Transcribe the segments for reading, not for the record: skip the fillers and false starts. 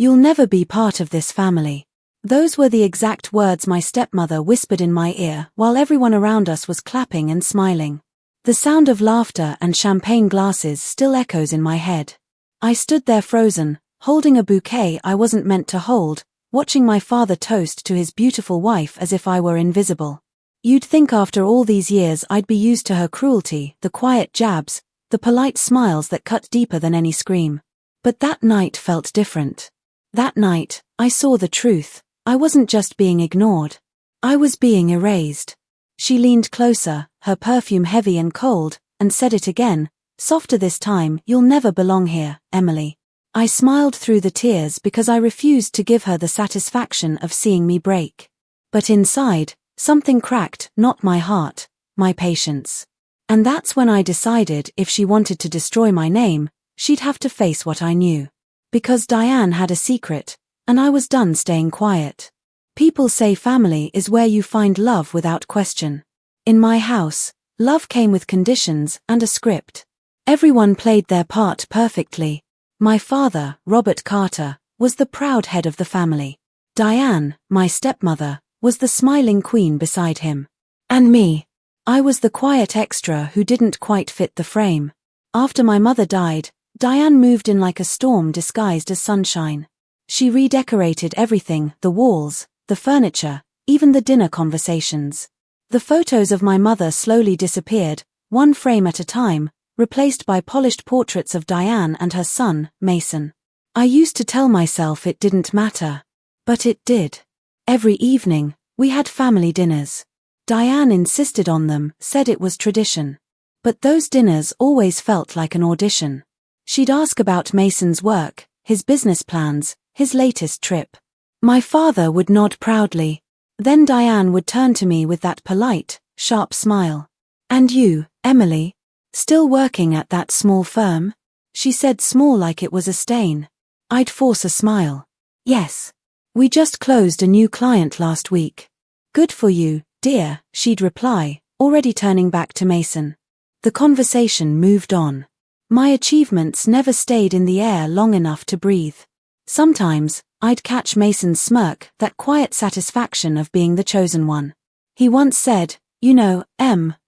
You'll never be part of this family. Those were the exact words my stepmother whispered in my ear while everyone around us was clapping and smiling. The sound of laughter and champagne glasses still echoes in my head. I stood there frozen, holding a bouquet I wasn't meant to hold, watching my father toast to his beautiful wife as if I were invisible. You'd think after all these years I'd be used to her cruelty, the quiet jabs, the polite smiles that cut deeper than any scream. But that night felt different. That night, I saw the truth. I wasn't just being ignored. I was being erased. She leaned closer, her perfume heavy and cold, and said it again, softer this time, "You'll never belong here, Emily." I smiled through the tears because I refused to give her the satisfaction of seeing me break. But inside, something cracked, not my heart, my patience. And that's when I decided if she wanted to destroy my name, she'd have to face what I knew. Because Diane had a secret, and I was done staying quiet. People say family is where you find love without question. In my house, love came with conditions and a script. Everyone played their part perfectly. My father, Robert Carter, was the proud head of the family. Diane, my stepmother, was the smiling queen beside him. And me. I was the quiet extra who didn't quite fit the frame. After my mother died, Diane moved in like a storm disguised as sunshine. She redecorated everything, the walls, the furniture, even the dinner conversations. The photos of my mother slowly disappeared, one frame at a time, replaced by polished portraits of Diane and her son, Mason. I used to tell myself it didn't matter. But it did. Every evening, we had family dinners. Diane insisted on them, said it was tradition. But those dinners always felt like an audition. She'd ask about Mason's work, his business plans, his latest trip. My father would nod proudly. Then Diane would turn to me with that polite, sharp smile. "And you, Emily? Still working at that small firm?" She said small like it was a stain. I'd force a smile. "Yes. We just closed a new client last week." "Good for you, dear," she'd reply, already turning back to Mason. The conversation moved on. My achievements never stayed in the air long enough to breathe. Sometimes, I'd catch Mason's smirk, that quiet satisfaction of being the chosen one. He once said, "You know,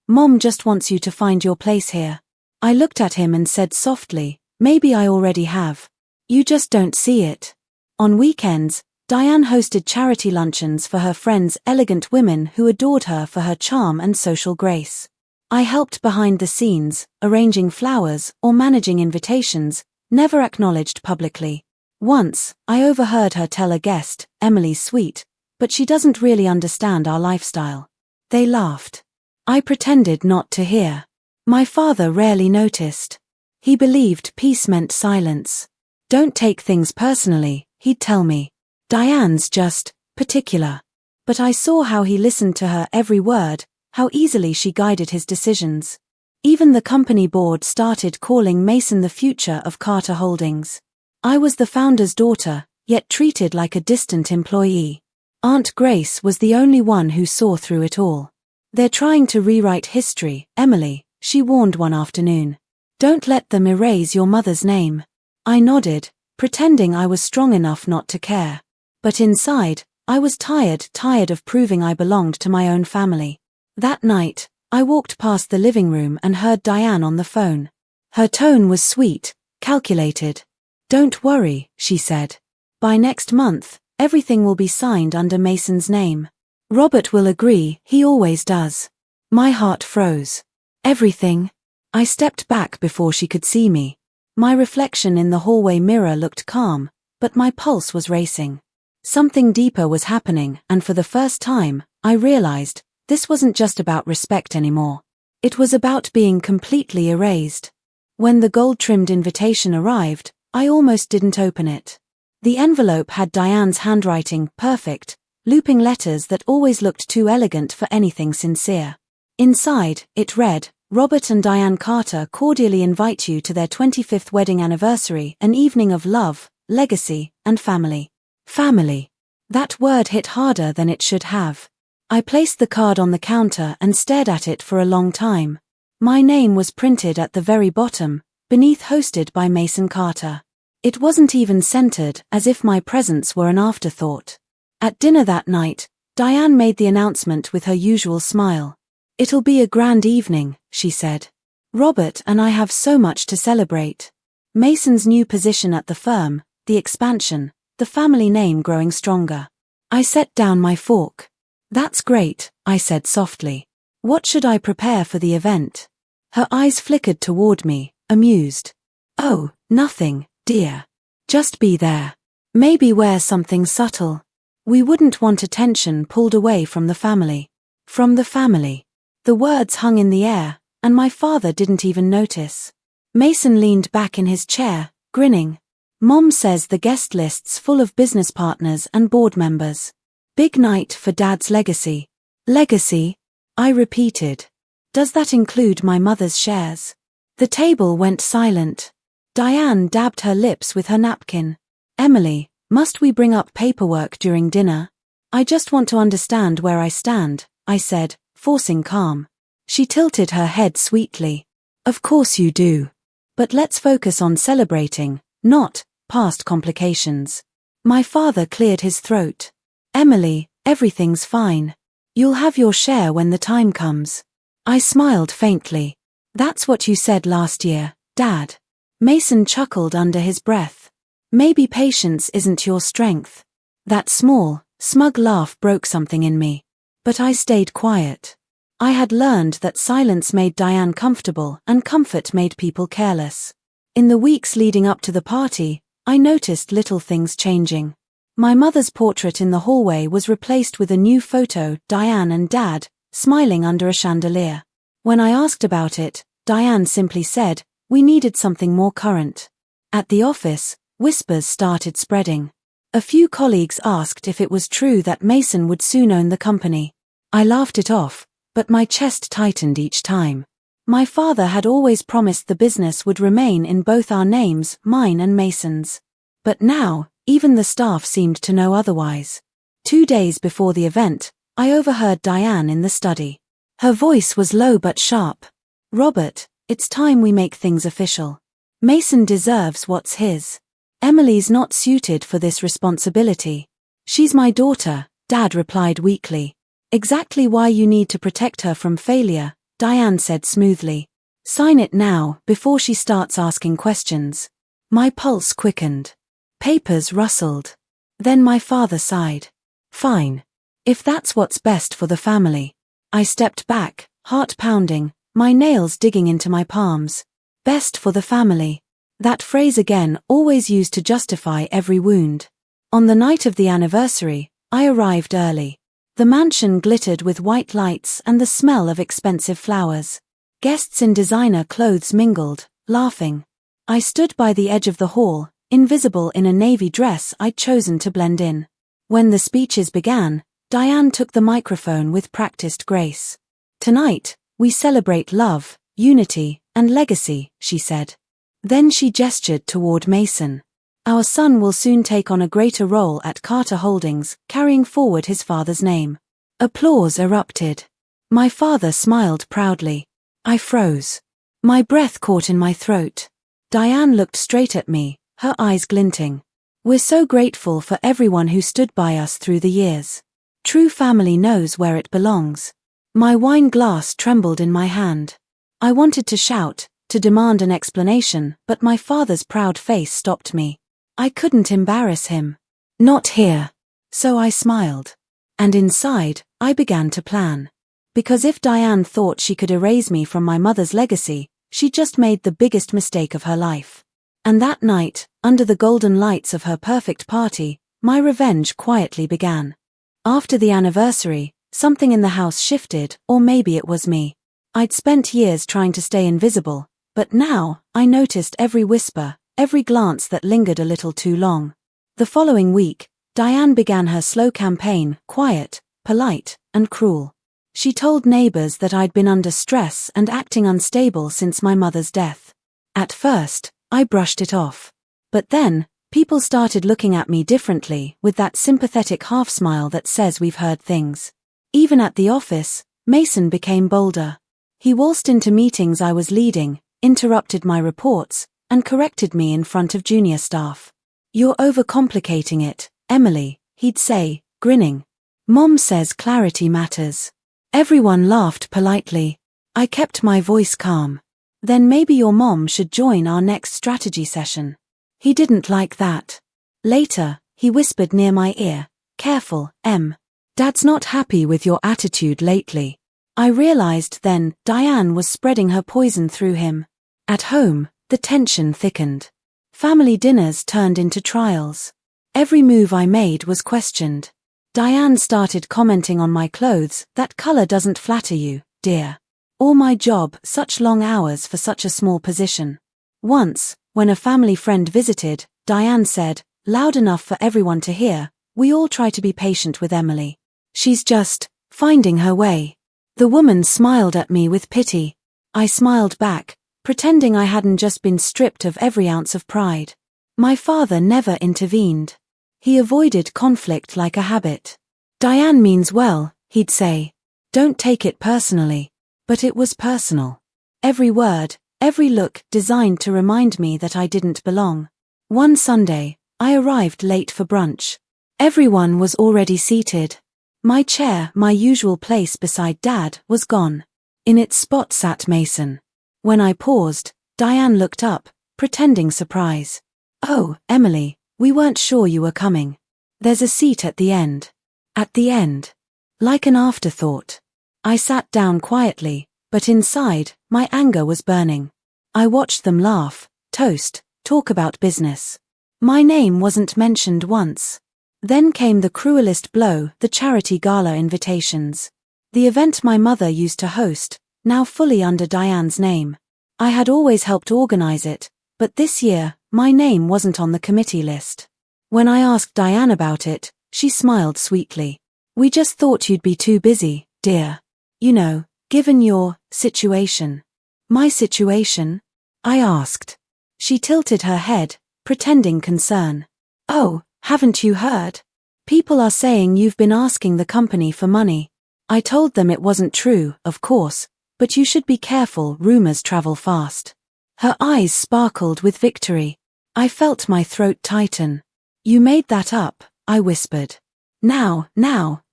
Mom just wants you to find your place here." I looked at him and said softly, "Maybe I already have. You just don't see it." On weekends, Diane hosted charity luncheons for her friends, elegant women who adored her for her charm and social grace. I helped behind the scenes, arranging flowers or managing invitations, never acknowledged publicly. Once, I overheard her tell a guest, "Emily's sweet, but she doesn't really understand our lifestyle." They laughed. I pretended not to hear. My father rarely noticed. He believed peace meant silence. "Don't take things personally," he'd tell me. "Diane's just particular." But I saw how he listened to her every word, how easily she guided his decisions. Even the company board started calling Mason the future of Carter Holdings. I was the founder's daughter, yet treated like a distant employee. Aunt Grace was the only one who saw through it all. "They're trying to rewrite history, Emily," she warned one afternoon. "Don't let them erase your mother's name." I nodded, pretending I was strong enough not to care. But inside, I was tired of proving I belonged to my own family. That night, I walked past the living room and heard Diane on the phone. Her tone was sweet, calculated. "Don't worry," she said. "By next month, everything will be signed under Mason's name. Robert will agree, he always does." My heart froze. "Everything?" I stepped back before she could see me. My reflection in the hallway mirror looked calm, but my pulse was racing. Something deeper was happening, and for the first time, I realized, this wasn't just about respect anymore. It was about being completely erased. When the gold-trimmed invitation arrived, I almost didn't open it. The envelope had Diane's handwriting, perfect, looping letters that always looked too elegant for anything sincere. Inside, it read, "Robert and Diane Carter cordially invite you to their 25th wedding anniversary, an evening of love, legacy, and family." Family. That word hit harder than it should have. I placed the card on the counter and stared at it for a long time. My name was printed at the very bottom, beneath "hosted by Mason Carter." It wasn't even centered, as if my presence were an afterthought. At dinner that night, Diane made the announcement with her usual smile. "It'll be a grand evening," she said. "Robert and I have so much to celebrate. Mason's new position at the firm, the expansion, the family name growing stronger." I set down my fork. "That's great," I said softly. "What should I prepare for the event?" Her eyes flickered toward me, amused. "Oh, nothing, dear. Just be there. Maybe wear something subtle. We wouldn't want attention pulled away from the family." From the family. The words hung in the air, and my father didn't even notice. Mason leaned back in his chair, grinning. "Mom says the guest list's full of business partners and board members. Big night for Dad's legacy." "Legacy?" I repeated. "Does that include my mother's shares?" The table went silent. Diane dabbed her lips with her napkin. "Emily, must we bring up paperwork during dinner?" "I just want to understand where I stand," I said, forcing calm. She tilted her head sweetly. "Of course you do. But let's focus on celebrating, not past complications." My father cleared his throat. "Emily, everything's fine. You'll have your share when the time comes." I smiled faintly. "That's what you said last year, Dad." Mason chuckled under his breath. "Maybe patience isn't your strength." That small, smug laugh broke something in me. But I stayed quiet. I had learned that silence made Diane comfortable and comfort made people careless. In the weeks leading up to the party, I noticed little things changing. My mother's portrait in the hallway was replaced with a new photo, Diane and Dad, smiling under a chandelier. When I asked about it, Diane simply said, "We needed something more current." At the office, whispers started spreading. A few colleagues asked if it was true that Mason would soon own the company. I laughed it off, but my chest tightened each time. My father had always promised the business would remain in both our names, mine and Mason's. But now, even the staff seemed to know otherwise. 2 days before the event, I overheard Diane in the study. Her voice was low but sharp. "Robert, it's time we make things official. Mason deserves what's his. Emily's not suited for this responsibility." "She's my daughter," Dad replied weakly. "Exactly why you need to protect her from failure," Diane said smoothly. "Sign it now, before she starts asking questions." My pulse quickened. Papers rustled. Then my father sighed. "Fine. If that's what's best for the family." I stepped back, heart pounding, my nails digging into my palms. Best for the family. That phrase again, always used to justify every wound. On the night of the anniversary, I arrived early. The mansion glittered with white lights and the smell of expensive flowers. Guests in designer clothes mingled, laughing. I stood by the edge of the hall, invisible in a navy dress I'd chosen to blend in. When the speeches began, Diane took the microphone with practiced grace. "Tonight, we celebrate love, unity, and legacy," she said. Then she gestured toward Mason. "Our son will soon take on a greater role at Carter Holdings, carrying forward his father's name." Applause erupted. My father smiled proudly. I froze. My breath caught in my throat. Diane looked straight at me, her eyes glinting. "We're so grateful for everyone who stood by us through the years. True family knows where it belongs." My wine glass trembled in my hand. I wanted to shout, to demand an explanation, but my father's proud face stopped me. I couldn't embarrass him. Not here. So I smiled. And inside, I began to plan. Because if Diane thought she could erase me from my mother's legacy, she just made the biggest mistake of her life. And that night, under the golden lights of her perfect party, my revenge quietly began. After the anniversary, something in the house shifted, or maybe it was me. I'd spent years trying to stay invisible, but now, I noticed every whisper, every glance that lingered a little too long. The following week, Diane began her slow campaign, quiet, polite, and cruel. She told neighbors that I'd been under stress and acting unstable since my mother's death. At first, I brushed it off. But then, people started looking at me differently, with that sympathetic half-smile that says we've heard things. Even at the office, Mason became bolder. He waltzed into meetings I was leading, interrupted my reports, and corrected me in front of junior staff. "You're overcomplicating it, Emily," he'd say, grinning. "Mom says clarity matters." Everyone laughed politely. I kept my voice calm. "Then maybe your mom should join our next strategy session." He didn't like that. Later, he whispered near my ear, "Careful, Em. Dad's not happy with your attitude lately." I realized then Diane was spreading her poison through him. At home, the tension thickened. Family dinners turned into trials. Every move I made was questioned. Diane started commenting on my clothes, "That color doesn't flatter you, dear." Or my job, "Such long hours for such a small position." Once, when a family friend visited, Diane said, loud enough for everyone to hear, "We all try to be patient with Emily. She's just finding her way." The woman smiled at me with pity. I smiled back, pretending I hadn't just been stripped of every ounce of pride. My father never intervened. He avoided conflict like a habit. "Diane means well," he'd say. "Don't take it personally." But it was personal. Every word, every look designed to remind me that I didn't belong. One Sunday, I arrived late for brunch. Everyone was already seated. My chair, my usual place beside Dad, was gone. In its spot sat Mason. When I paused, Diane looked up, pretending surprise. "Oh, Emily, we weren't sure you were coming. There's a seat at the end." At the end. Like an afterthought. I sat down quietly, but inside, my anger was burning. I watched them laugh, toast, talk about business. My name wasn't mentioned once. Then came the cruelest blow, the charity gala invitations. The event my mother used to host, now fully under Diane's name. I had always helped organize it, but this year, my name wasn't on the committee list. When I asked Diane about it, she smiled sweetly. "We just thought you'd be too busy, dear. You know, given your situation." "My situation?" I asked. She tilted her head, pretending concern. "Oh, haven't you heard? People are saying you've been asking the company for money." I told them it wasn't true, of course, but you should be careful, rumors travel fast. Her eyes sparkled with victory. I felt my throat tighten. "You made that up," I whispered. Now,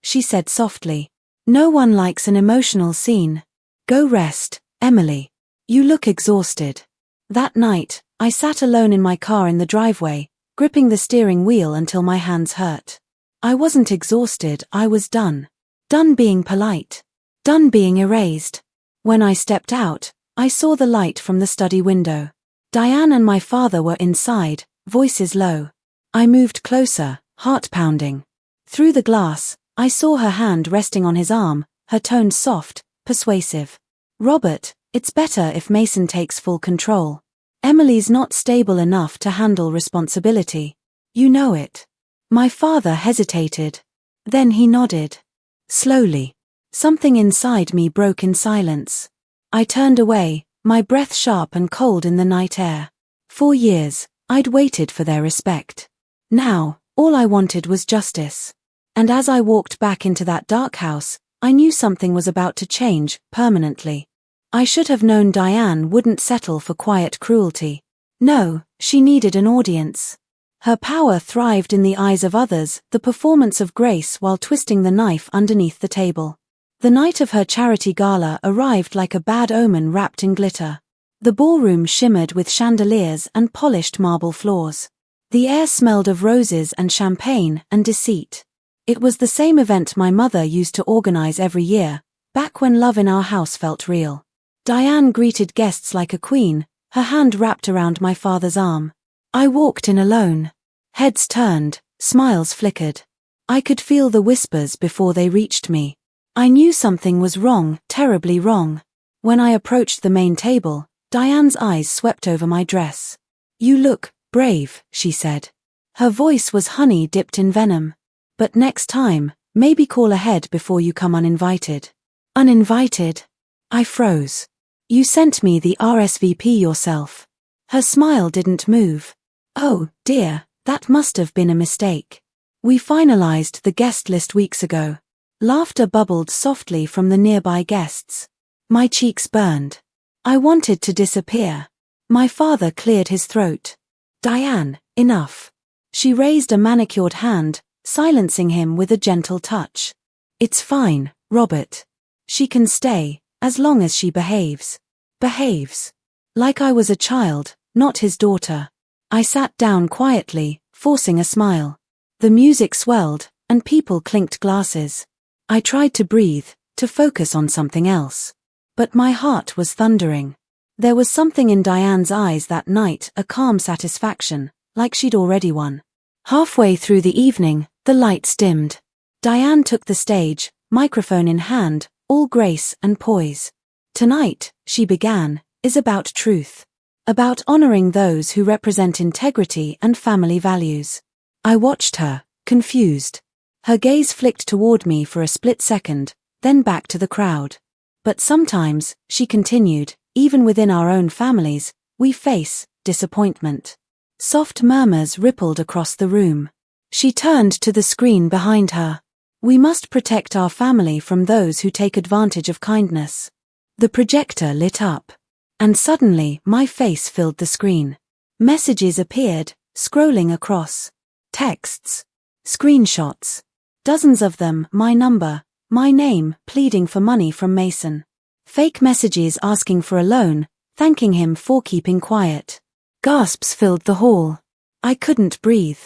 she said softly. "No one likes an emotional scene. Go rest, Emily. You look exhausted." That night, I sat alone in my car in the driveway, gripping the steering wheel until my hands hurt. I wasn't exhausted, I was done. Done being polite. Done being erased. When I stepped out, I saw the light from the study window. Diane and my father were inside, voices low. I moved closer, heart pounding. Through the glass, I saw her hand resting on his arm, her tone soft, persuasive. "Robert, it's better if Mason takes full control. Emily's not stable enough to handle responsibility. You know it." My father hesitated. Then he nodded. Slowly. Something inside me broke in silence. I turned away, my breath sharp and cold in the night air. For years, I'd waited for their respect. Now, all I wanted was justice. And as I walked back into that dark house, I knew something was about to change, permanently. I should have known Diane wouldn't settle for quiet cruelty. No, she needed an audience. Her power thrived in the eyes of others, the performance of grace while twisting the knife underneath the table. The night of her charity gala arrived like a bad omen wrapped in glitter. The ballroom shimmered with chandeliers and polished marble floors. The air smelled of roses and champagne and deceit. It was the same event my mother used to organize every year, back when love in our house felt real. Diane greeted guests like a queen, her hand wrapped around my father's arm. I walked in alone. Heads turned, smiles flickered. I could feel the whispers before they reached me. I knew something was wrong, terribly wrong. When I approached the main table, Diane's eyes swept over my dress. "You look brave," she said. Her voice was honey dipped in venom. "But next time, maybe call ahead before you come uninvited." Uninvited? I froze. "You sent me the RSVP yourself." Her smile didn't move. "Oh, dear, that must have been a mistake. We finalized the guest list weeks ago." Laughter bubbled softly from the nearby guests. My cheeks burned. I wanted to disappear. My father cleared his throat. "Diane, enough." She raised a manicured hand, silencing him with a gentle touch. "It's fine, Robert. She can stay, as long as she behaves." Behaves. Like I was a child, not his daughter. I sat down quietly, forcing a smile. The music swelled, and people clinked glasses. I tried to breathe, to focus on something else. But my heart was thundering. There was something in Diane's eyes that night, a calm satisfaction, like she'd already won. Halfway through the evening, the lights dimmed. Diane took the stage, microphone in hand, all grace and poise. "Tonight," she began, "is about truth. About honoring those who represent integrity and family values." I watched her, confused. Her gaze flicked toward me for a split second, then back to the crowd. "But sometimes," she continued, "even within our own families, we face disappointment." Soft murmurs rippled across the room. She turned to the screen behind her. "We must protect our family from those who take advantage of kindness." The projector lit up. And suddenly, my face filled the screen. Messages appeared, scrolling across. Texts. Screenshots. Dozens of them, my number, my name, pleading for money from Mason. Fake messages asking for a loan, thanking him for keeping quiet. Gasps filled the hall. I couldn't breathe.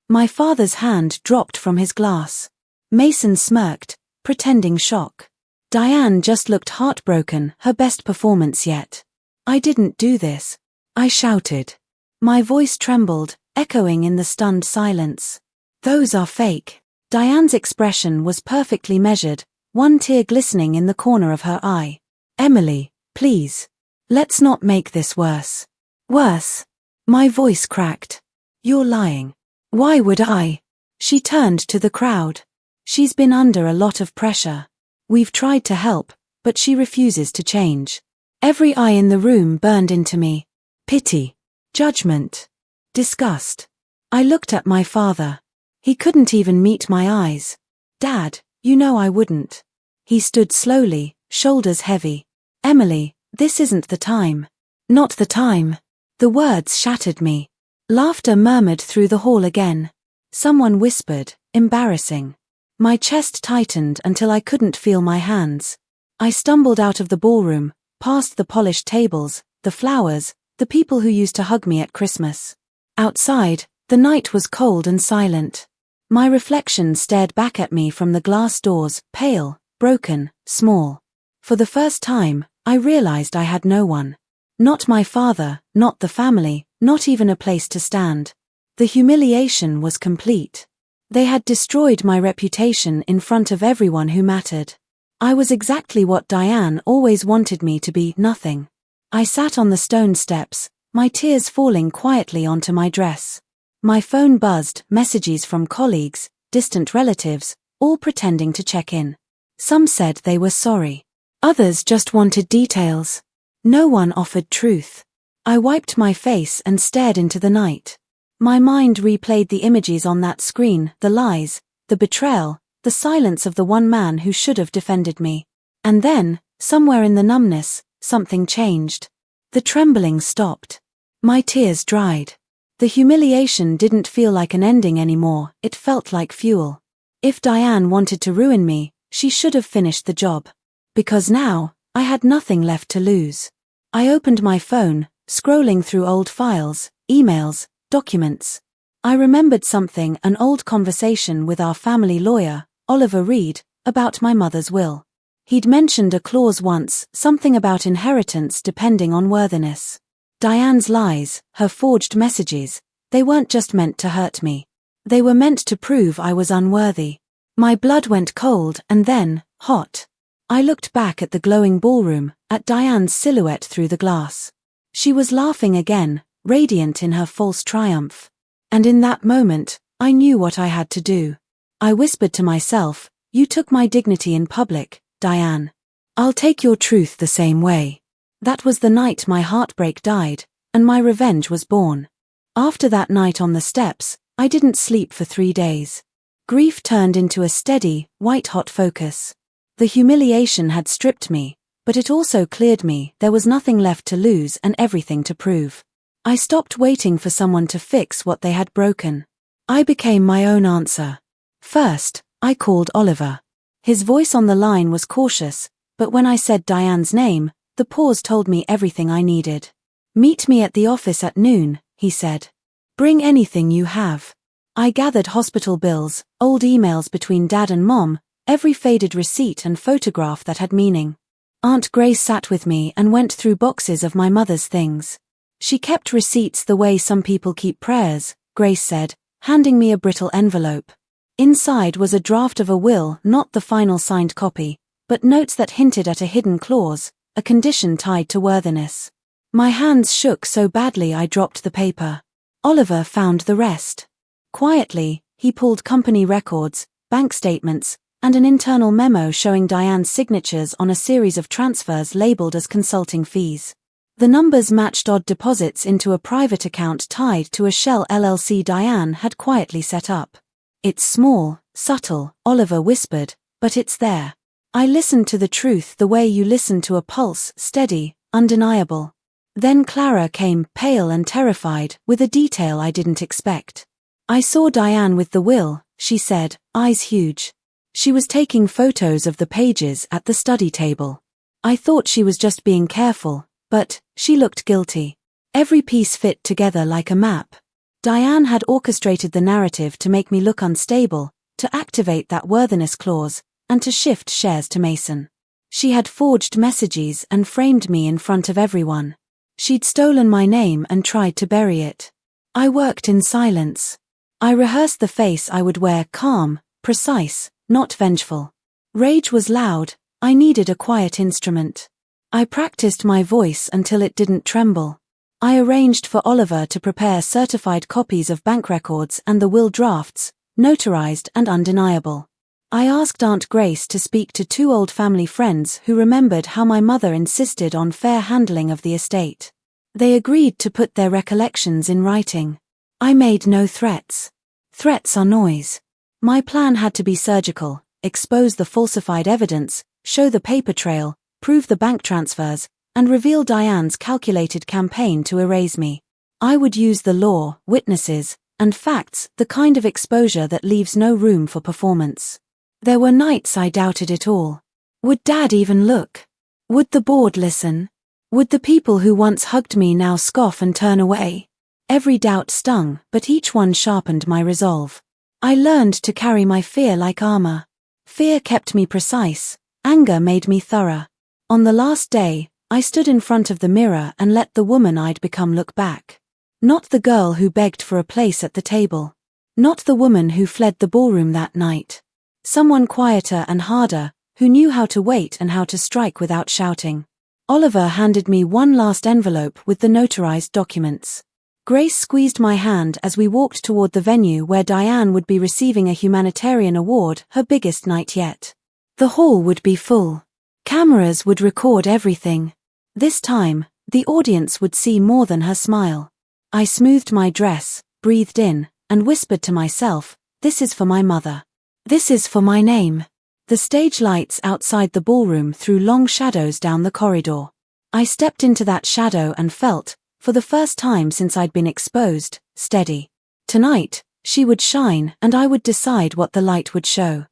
My father's hand dropped from his glass. Mason smirked, pretending shock. Diane just looked heartbroken, her best performance yet. "I didn't do this," I shouted. My voice trembled, echoing in the stunned silence. "Those are fake." Diane's expression was perfectly measured, one tear glistening in the corner of her eye. "Emily, please. Let's not make this worse." "Worse?" My voice cracked. "You're lying." "Why would I?" She turned to the crowd. "She's been under a lot of pressure. We've tried to help, but she refuses to change." Every eye in the room burned into me. Pity. Judgment. Disgust. I looked at my father. He couldn't even meet my eyes. "Dad, you know I wouldn't." He stood slowly, shoulders heavy. "Emily, this isn't the time." "Not the time." The words shattered me. Laughter murmured through the hall again. Someone whispered, "Embarrassing." My chest tightened until I couldn't feel my hands. I stumbled out of the ballroom, past the polished tables, the flowers, the people who used to hug me at Christmas. Outside, the night was cold and silent. My reflection stared back at me from the glass doors, pale, broken, small. For the first time, I realized I had no one. Not my father, not the family, not even a place to stand. The humiliation was complete. They had destroyed my reputation in front of everyone who mattered. I was exactly what Diane always wanted me to be, nothing. I sat on the stone steps, my tears falling quietly onto my dress. My phone buzzed, messages from colleagues, distant relatives, all pretending to check in. Some said they were sorry. Others just wanted details. No one offered truth. I wiped my face and stared into the night. My mind replayed the images on that screen, the lies, the betrayal, the silence of the one man who should have defended me. And then, somewhere in the numbness, something changed. The trembling stopped. My tears dried. The humiliation didn't feel like an ending anymore, it felt like fuel. If Diane wanted to ruin me, she should have finished the job. Because now, I had nothing left to lose. I opened my phone, scrolling through old files, emails, documents. I remembered something, an old conversation with our family lawyer, Oliver Reed, about my mother's will. He'd mentioned a clause once, something about inheritance depending on worthiness. Diane's lies, her forged messages, they weren't just meant to hurt me. They were meant to prove I was unworthy. My blood went cold and then, hot. I looked back at the glowing ballroom, at Diane's silhouette through the glass. She was laughing again, radiant in her false triumph. And in that moment, I knew what I had to do. I whispered to myself, "You took my dignity in public, Diane. I'll take your truth the same way." That was the night my heartbreak died, and my revenge was born. After that night on the steps, I didn't sleep for 3 days. Grief turned into a steady, white-hot focus. The humiliation had stripped me, But it also cleared me. There was nothing left to lose and everything to prove. I stopped waiting for someone to fix what they had broken. I became my own answer. First, I called Oliver. His voice on the line was cautious, but when I said Diane's name, the pause told me everything I needed. "Meet me at the office at noon," he said. "Bring anything you have." I gathered hospital bills, old emails between Dad and Mom, every faded receipt and photograph that had meaning. Aunt Grace sat with me and went through boxes of my mother's things. She kept receipts the way some people keep prayers, Grace said, handing me a brittle envelope. Inside was a draft of a will, not the final signed copy, but notes that hinted at a hidden clause, a condition tied to worthiness. My hands shook so badly I dropped the paper. Oliver found the rest. Quietly, he pulled company records, bank statements, and an internal memo showing Diane's signatures on a series of transfers labeled as consulting fees. The numbers matched odd deposits into a private account tied to a shell LLC Diane had quietly set up. "It's small, subtle," Oliver whispered, "but it's there." I listened to the truth the way you listen to a pulse, steady, undeniable. Then Clara came, pale and terrified, with a detail I didn't expect. "I saw Diane with the will," she said, eyes huge. She was taking photos of the pages at the study table. I thought she was just being careful, but she looked guilty. Every piece fit together like a map. Diane had orchestrated the narrative to make me look unstable, to activate that worthiness clause, and to shift shares to Mason. She had forged messages and framed me in front of everyone. She'd stolen my name and tried to bury it. I worked in silence. I rehearsed the face I would wear, calm, precise, not vengeful. Rage was loud. I needed a quiet instrument. I practiced my voice until it didn't tremble. I arranged for Oliver to prepare certified copies of bank records and the will drafts, notarized and undeniable. I asked Aunt Grace to speak to 2 old family friends who remembered how my mother insisted on fair handling of the estate. They agreed to put their recollections in writing. I made no threats. Threats are noise. My plan had to be surgical: expose the falsified evidence, show the paper trail, prove the bank transfers, and reveal Diane's calculated campaign to erase me. I would use the law, witnesses, and facts, the kind of exposure that leaves no room for performance. There were nights I doubted it all. Would Dad even look? Would the board listen? Would the people who once hugged me now scoff and turn away? Every doubt stung, but each one sharpened my resolve. I learned to carry my fear like armor. Fear kept me precise. Anger made me thorough. On the last day, I stood in front of the mirror and let the woman I'd become look back. Not the girl who begged for a place at the table. Not the woman who fled the ballroom that night. Someone quieter and harder, who knew how to wait and how to strike without shouting. Oliver handed me one last envelope with the notarized documents. Grace squeezed my hand as we walked toward the venue where Diane would be receiving a humanitarian award, her biggest night yet. The hall would be full. Cameras would record everything. This time, the audience would see more than her smile. I smoothed my dress, breathed in, and whispered to myself, "This is for my mother. This is for my name." The stage lights outside the ballroom threw long shadows down the corridor. I stepped into that shadow and felt, for the first time since I'd been exposed, steady. Tonight, she would shine and I would decide what the light would show.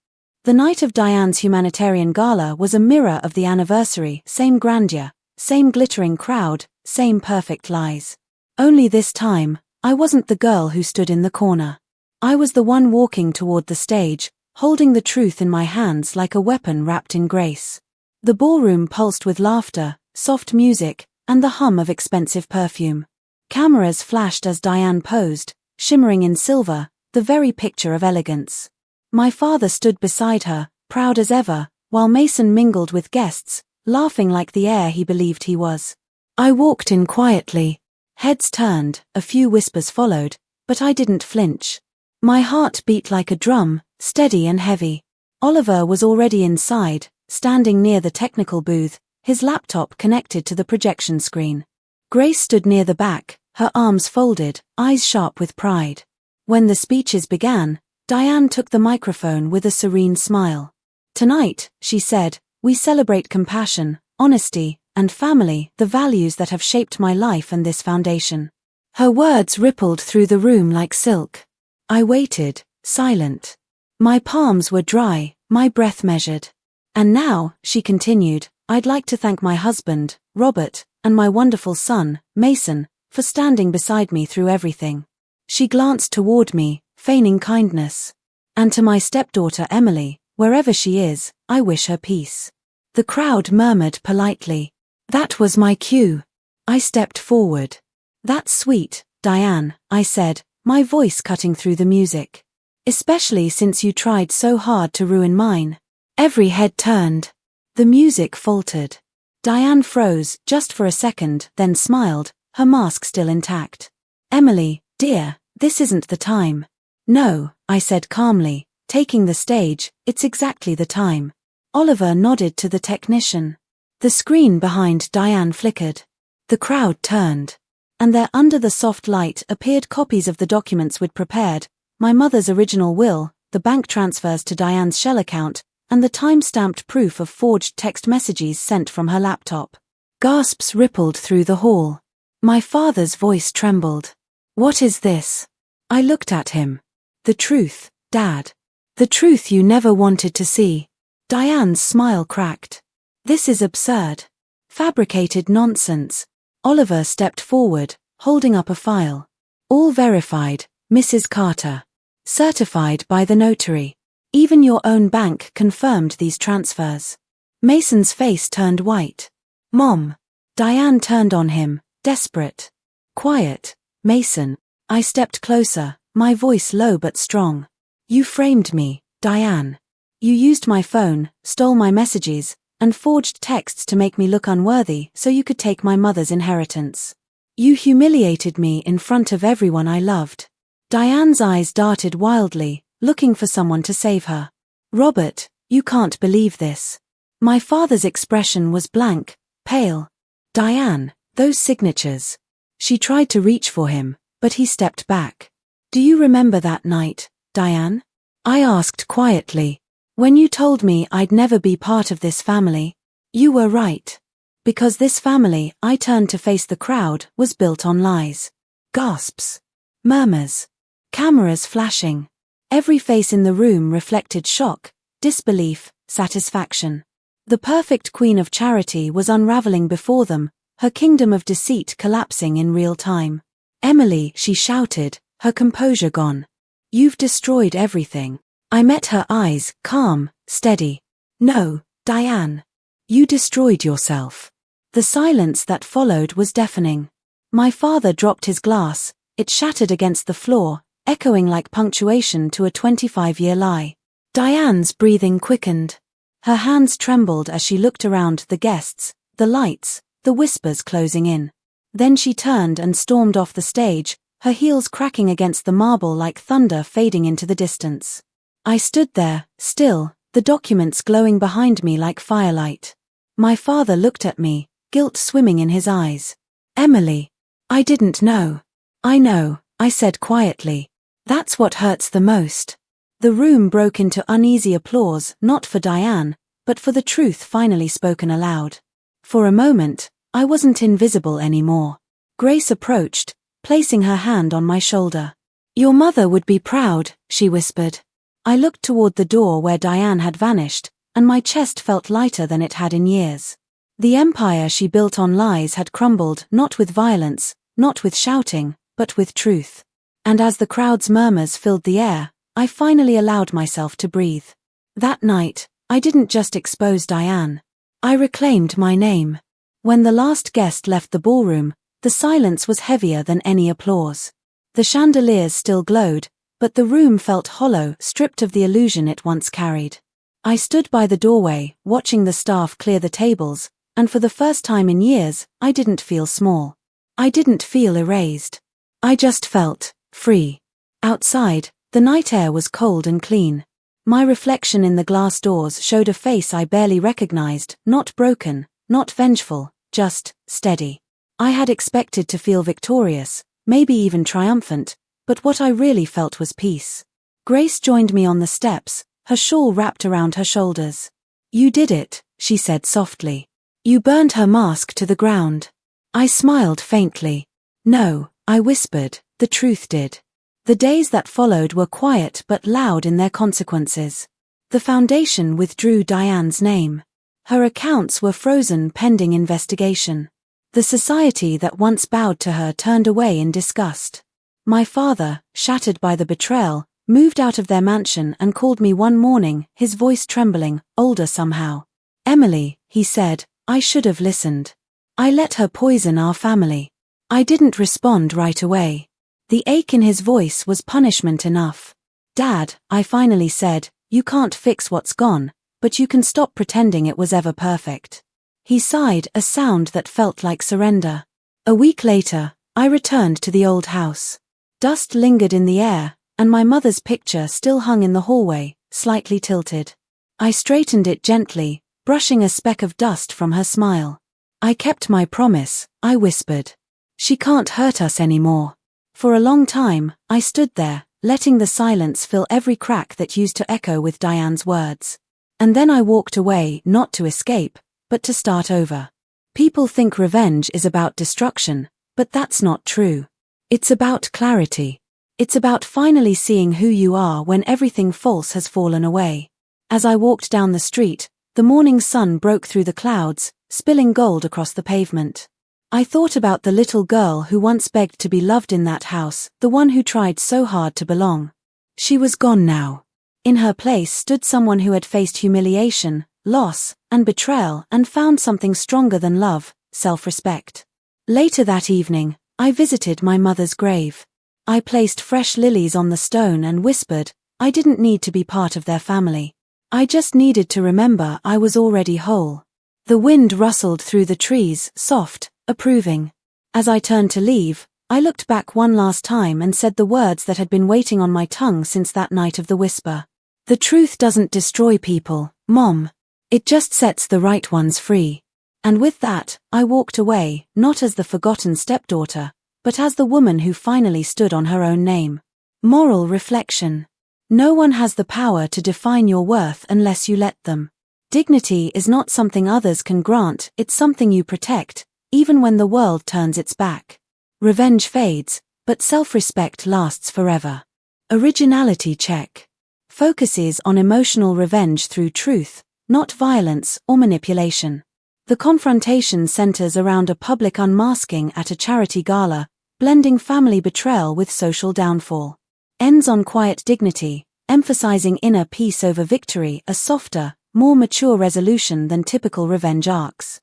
The night of Diane's humanitarian gala was a mirror of the anniversary, same grandeur, same glittering crowd, same perfect lies. Only this time, I wasn't the girl who stood in the corner. I was the one walking toward the stage, holding the truth in my hands like a weapon wrapped in grace. The ballroom pulsed with laughter, soft music, and the hum of expensive perfume. Cameras flashed as Diane posed, shimmering in silver, the very picture of elegance. My father stood beside her, proud as ever, while Mason mingled with guests, laughing like the heir he believed he was. I walked in quietly. Heads turned, a few whispers followed, but I didn't flinch. My heart beat like a drum, steady and heavy. Oliver was already inside, standing near the technical booth, his laptop connected to the projection screen. Grace stood near the back, her arms folded, eyes sharp with pride. When the speeches began, Diane took the microphone with a serene smile. "Tonight," she said, "we celebrate compassion, honesty, and family, the values that have shaped my life and this foundation. Her words rippled through the room like silk. I waited, silent. My palms were dry, my breath measured. And now, she continued, I'd like to thank my husband, Robert, and my wonderful son, Mason, for standing beside me through everything. She glanced toward me, feigning kindness. And to my stepdaughter Emily, wherever she is, I wish her peace. The crowd murmured politely. That was my cue. I stepped forward. That's sweet, Diane, I said, my voice cutting through the music. Especially since you tried so hard to ruin mine. Every head turned. The music faltered. Diane froze just for a second, then smiled, her mask still intact. Emily, dear, this isn't the time. No, I said calmly, taking the stage, it's exactly the time. Oliver nodded to the technician. The screen behind Diane flickered. The crowd turned. And there under the soft light appeared copies of the documents we'd prepared, my mother's original will, the bank transfers to Diane's Shell account, and the time-stamped proof of forged text messages sent from her laptop. Gasps rippled through the hall. My father's voice trembled. What is this? I looked at him. The truth, Dad. The truth you never wanted to see. Diane's smile cracked. This is absurd. Fabricated nonsense. Oliver stepped forward, holding up a file. All verified, Mrs. Carter. Certified by the notary. Even your own bank confirmed these transfers. Mason's face turned white. Mom. Diane turned on him, desperate. Quiet, Mason. I stepped closer, my voice low but strong. You framed me, Diane. You used my phone, stole my messages, and forged texts to make me look unworthy so you could take my mother's inheritance. You humiliated me in front of everyone I loved. Diane's eyes darted wildly, looking for someone to save her. Robert, you can't believe this. My father's expression was blank, pale. Diane, those signatures. She tried to reach for him, but he stepped back. Do you remember that night, Diane? I asked quietly. When you told me I'd never be part of this family, you were right. Because this family I turned to face the crowd was built on lies. Gasps. Murmurs. Cameras flashing. Every face in the room reflected shock, disbelief, satisfaction. The perfect queen of charity was unraveling before them, her kingdom of deceit collapsing in real time. Emily, she shouted, her composure gone. You've destroyed everything. I met her eyes, calm, steady. No, Diane. You destroyed yourself. The silence that followed was deafening. My father dropped his glass, it shattered against the floor, echoing like punctuation to a 25-year lie. Diane's breathing quickened. Her hands trembled as she looked around the guests, the lights, the whispers closing in. Then she turned and stormed off the stage, her heels cracking against the marble like thunder fading into the distance. I stood there, still, the documents glowing behind me like firelight. My father looked at me, guilt swimming in his eyes. Emily. I didn't know. I know, I said quietly. That's what hurts the most. The room broke into uneasy applause, not for Diane, but for the truth finally spoken aloud. For a moment, I wasn't invisible anymore. Grace approached, placing her hand on my shoulder. Your mother would be proud, she whispered. I looked toward the door where Diane had vanished, and my chest felt lighter than it had in years. The empire she built on lies had crumbled not with violence, not with shouting, but with truth. And as the crowd's murmurs filled the air, I finally allowed myself to breathe. That night, I didn't just expose Diane. I reclaimed my name. When the last guest left the ballroom, the silence was heavier than any applause. The chandeliers still glowed, but the room felt hollow, stripped of the illusion it once carried. I stood by the doorway, watching the staff clear the tables, and for the first time in years, I didn't feel small. I didn't feel erased. I just felt free. Outside, the night air was cold and clean. My reflection in the glass doors showed a face I barely recognized, not broken, not vengeful, just steady. I had expected to feel victorious, maybe even triumphant, but what I really felt was peace. Grace joined me on the steps, her shawl wrapped around her shoulders. You did it, she said softly. You burned her mask to the ground. I smiled faintly. No, I whispered, the truth did. The days that followed were quiet but loud in their consequences. The foundation withdrew Diane's name. Her accounts were frozen pending investigation. The society that once bowed to her turned away in disgust. My father, shattered by the betrayal, moved out of their mansion and called me one morning, his voice trembling, older somehow. Emily, he said, I should have listened. I let her poison our family. I didn't respond right away. The ache in his voice was punishment enough. Dad, I finally said, you can't fix what's gone, but you can stop pretending it was ever perfect. He sighed, a sound that felt like surrender. A week later, I returned to the old house. Dust lingered in the air, and my mother's picture still hung in the hallway, slightly tilted. I straightened it gently, brushing a speck of dust from her smile. I kept my promise, I whispered. She can't hurt us anymore. For a long time, I stood there, letting the silence fill every crack that used to echo with Diane's words. And then I walked away, not to escape, but to start over. People think revenge is about destruction, but that's not true. It's about clarity. It's about finally seeing who you are when everything false has fallen away. As I walked down the street, the morning sun broke through the clouds, spilling gold across the pavement. I thought about the little girl who once begged to be loved in that house, the one who tried so hard to belong. She was gone now. In her place stood someone who had faced humiliation, loss, and betrayal and found something stronger than love, self-respect. Later that evening, I visited my mother's grave. I placed fresh lilies on the stone and whispered, I didn't need to be part of their family. I just needed to remember I was already whole. The wind rustled through the trees, soft, approving. As I turned to leave, I looked back one last time and said the words that had been waiting on my tongue since that night of the whisper. The truth doesn't destroy people, Mom. It just sets the right ones free. And with that, I walked away, not as the forgotten stepdaughter, but as the woman who finally stood on her own name. Moral reflection. No one has the power to define your worth unless you let them. Dignity is not something others can grant, it's something you protect, even when the world turns its back. Revenge fades, but self-respect lasts forever. Originality check. Focuses on emotional revenge through truth, not violence or manipulation. The confrontation centers around a public unmasking at a charity gala, blending family betrayal with social downfall. Ends on quiet dignity, emphasizing inner peace over victory, a softer, more mature resolution than typical revenge arcs.